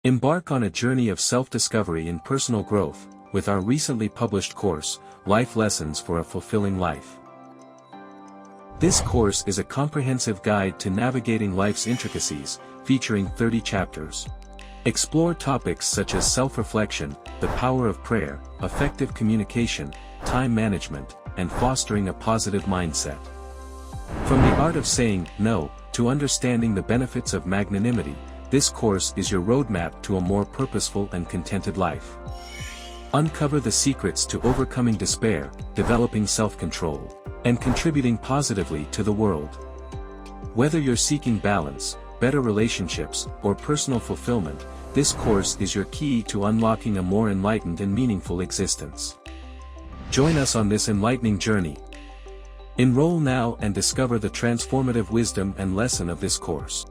Embark on a journey of self-discovery and personal growth, with our recently published course, Life Lessons for a Fulfilling Life. This course is a comprehensive guide to navigating life's intricacies, featuring 30 chapters. Explore topics such as self-reflection, the power of prayer, effective communication, time management, and fostering a positive mindset. From the art of saying no to understanding the benefits of magnanimity, this course is your roadmap to a more purposeful and contented life. Uncover the secrets to overcoming despair, developing self-control, and contributing positively to the world. Whether you're seeking balance, better relationships, or personal fulfillment, this course is your key to unlocking a more enlightened and meaningful existence. Join us on this enlightening journey. Enroll now and discover the transformative wisdom and lesson of this course.